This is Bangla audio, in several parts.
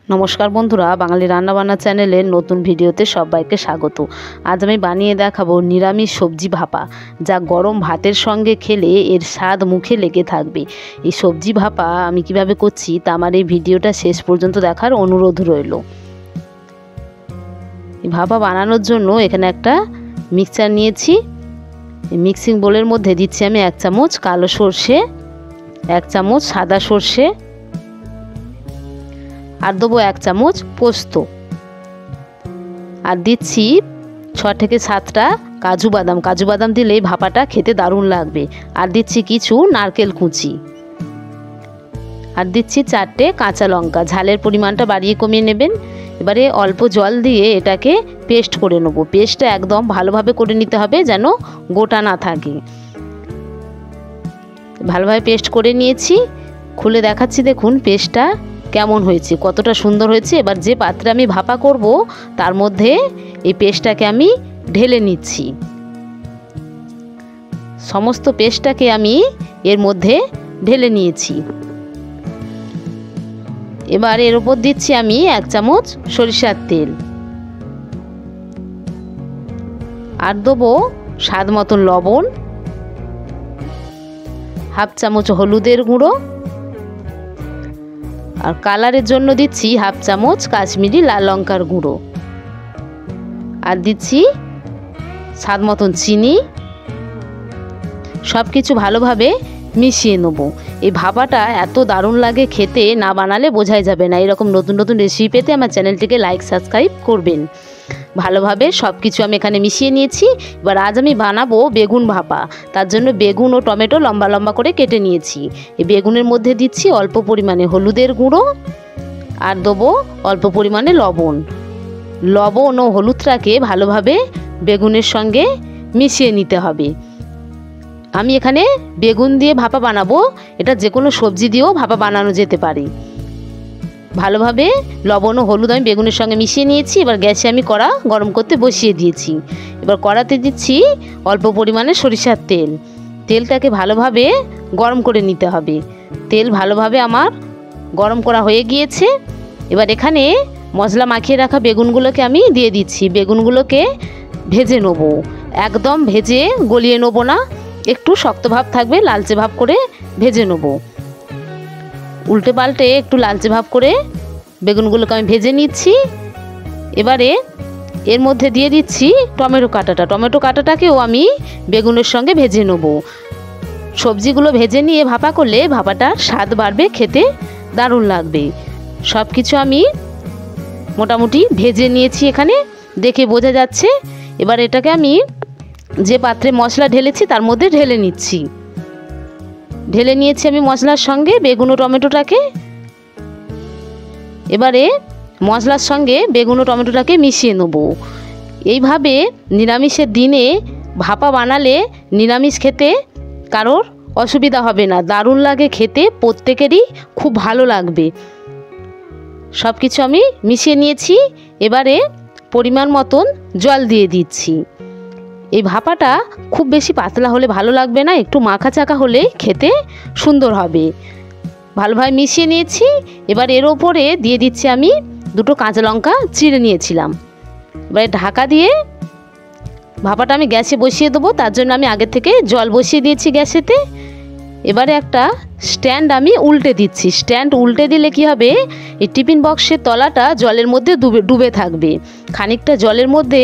नमस्कार बंधुरा बांगाली रान्ना बान्ना चैनेलेर नतून भिडियोते सबाइके स्वागत। आज आमी बानिये देखाबो निरामिष सब्जी भापा, जा गरम भातेर संगे खेले एर स्वाद मुखे लेगे थाकबे। এই सब्जी भापा आमी किभाबे करछि ता आमार এই ভিডিওটা শেষ পর্যন্ত দেখার অনুরোধ রইল। এই ভাপা বানানোর জন্য এখানে একটা মিক্সচার নিয়েছি। এই মিক্সিং বোলের মধ্যে দিচ্ছি আমি 1 চামচ কালো সরষে, 1 চামচ সাদা সরষে আর দেবো 1 চামচ পোস্ত, আর দিচ্ছি 6 থেকে 7টা কাজু বাদাম দিলে ভাপাটা খেতে দারুণ লাগবে। আর দিচ্ছি কিছু নারকেল কুচি, আর দিচ্ছি 4টে কাঁচা লঙ্কা। ঝালের পরিমাণটা বাড়িয়ে কমিয়ে নেবেন। এবারে অল্প জল দিয়ে এটাকে পেস্ট করে নেব। পেস্টটা একদম ভালোভাবে করে নিতে হবে যেন গোটা না থাকে। ভালোভাবে পেস্ট করে নিয়েছি। খুলে দেখাচ্ছি, দেখুন পেস্টটা কেমন হয়েছে, কতটা সুন্দর হয়েছে। এবার যে পাত্রে আমি ভাপা করব তার মধ্যে এই পেস্টটাকে আমি ঢেলে নিচ্ছি। সমস্ত পেস্টটাকে আমি এর মধ্যে ঢেলে নিয়েছি। এবার এর উপর দিচ্ছি আমি 1 চামচ সরিষার তেল, আর দেবো স্বাদ মতন লবণ, হাফ চামচ হলুদের গুঁড়ো, আর কালারের জন্য দিচ্ছি হাফ চামচ কাশ্মীরি লাল লঙ্কার গুঁড়ো, আর দিচ্ছি স্বাদ মতন চিনি। সব কিছু ভালোভাবে মিশিয়ে নেব। এই ভাপাটা এত দারুণ লাগে খেতে, না বানালে বোঝাই যাবে না। এরকম নতুন নতুন রেসিপি পেতে আমার চ্যানেলটিকে লাইক সাবস্ক্রাইব করবেন। ভালোভাবে সব কিছু আমি এখানে মিশিয়ে নিয়েছি। এবার আজ আমি বানাবো বেগুন ভাপা। তার জন্য বেগুন ও টমেটো লম্বা লম্বা করে কেটে নিয়েছি। এই বেগুনের মধ্যে দিচ্ছি অল্প পরিমাণে হলুদের গুঁড়ো, আর দেবো অল্প পরিমাণে লবণ। লবণ ও হলুদটাকে ভালোভাবে বেগুনের সঙ্গে মিশিয়ে নিতে হবে। আমি এখানে বেগুন দিয়ে ভাপা বানাবো, এটা যে কোনো সবজি দিয়েও ভাপা বানানো যেতে পারে। ভালোভাবে লবণ ও হলুদ আমি বেগুনের সঙ্গে মিশিয়ে নিয়েছি। এবার গ্যাসে আমি কড়া গরম করতে বসিয়ে দিয়েছি। এবার কড়াতে দিচ্ছি অল্প পরিমাণে সরিষার তেল। তেলটাকে ভালোভাবে গরম করে নিতে হবে। তেল ভালোভাবে আমার গরম করা হয়ে গিয়েছে। এবার এখানে মশলা মাখিয়ে রাখা বেগুনগুলোকে আমি দিয়ে দিচ্ছি। বেগুনগুলোকে ভেজে নেব, একদম ভেজে গলিয়ে নেব না, একটু শক্ত ভাব থাকবে, লালচে ভাব করে ভেজে নেব। উল্টে পাল্টে একটু লালচে ভাব করে বেগুনগুলোকে আমি ভেজে নিচ্ছি। এবারে এর মধ্যে দিয়ে দিচ্ছি টমেটো কাটাটাকেও আমি বেগুনের সঙ্গে ভেজে নেব। সবজিগুলো ভেজে নিয়ে ভাপা করলে ভাপাটার স্বাদ বাড়বে, খেতে দারুণ লাগবে। সব কিছু আমি মোটামুটি ভেজে নিয়েছি, এখানে দেখে বোঝা যাচ্ছে। এবার এটাকে আমি যে পাত্রে মশলা ঢেলেছি তার মধ্যে ঢেলে নিচ্ছি। ঢেলে নিয়েছি আমি মশলার সঙ্গে বেগুন ও টমেটোটাকে। এবারে মশলার সঙ্গে বেগুন ও টমেটোটাকে মিশিয়ে নেব। এইভাবে নিরামিষের দিনে ভাপা বানালে নিরামিষ খেতে কারোর অসুবিধা হবে না, দারুণ লাগে খেতে, প্রত্যেকেরই খুব ভালো লাগবে। সব কিছু আমি মিশিয়ে নিয়েছি। এবারে পরিমাণ মতন জল দিয়ে দিচ্ছি। এই ভাপাটা খুব বেশি পাতলা হলে ভালো লাগবে না, একটু মাখা চাকা হলে খেতে সুন্দর হবে। ভালোভাবে মিশিয়ে নিয়েছি। এবার এর ওপরে দিয়ে দিচ্ছি আমি 2টো কাঁচা লঙ্কা চিড়ে নিয়েছিলাম। এবারে ঢাকা দিয়ে ভাপাটা আমি গ্যাসে বসিয়ে দেবো। তার জন্য আমি আগে থেকে জল বসিয়ে দিয়েছি গ্যাসেতে। এবারে একটা স্ট্যান্ড আমি উল্টে দিচ্ছি। স্ট্যান্ড উল্টে দিলে কি হবে, এই টিফিন বক্সের তলাটা জলের মধ্যে ডুবে থাকবে। খানিকটা জলের মধ্যে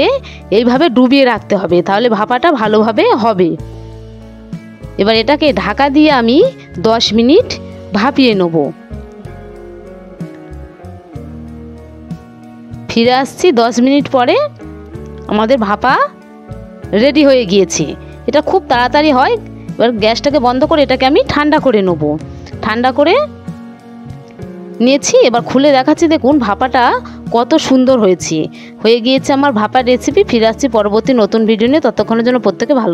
এইভাবে ডুবিয়ে রাখতে হবে, তাহলে ভাপাটা ভালোভাবে হবে। এবার এটাকে ঢাকা দিয়ে আমি 10 মিনিট ভাপিয়ে নেব। ফিরে আসছি 10 মিনিট পরে। আমাদের ভাপা রেডি হয়ে গিয়েছে। এটা খুব তাড়াতাড়ি হয়। এবার গ্যাসটাকে বন্ধ করে এটাকে আমি ঠান্ডা করে নেব। ঠান্ডা করে নিয়েছি। এবার খুলে দেখাচ্ছি, দেখুন ভাপাটা কত সুন্দর হয়ে গিয়েছে আমার ভাপার রেসিপি। ফিরে আসছি পরবর্তী নতুন ভিডিও নিয়ে। ততক্ষণের জন্য প্রত্যেকে ভালো থাকুন।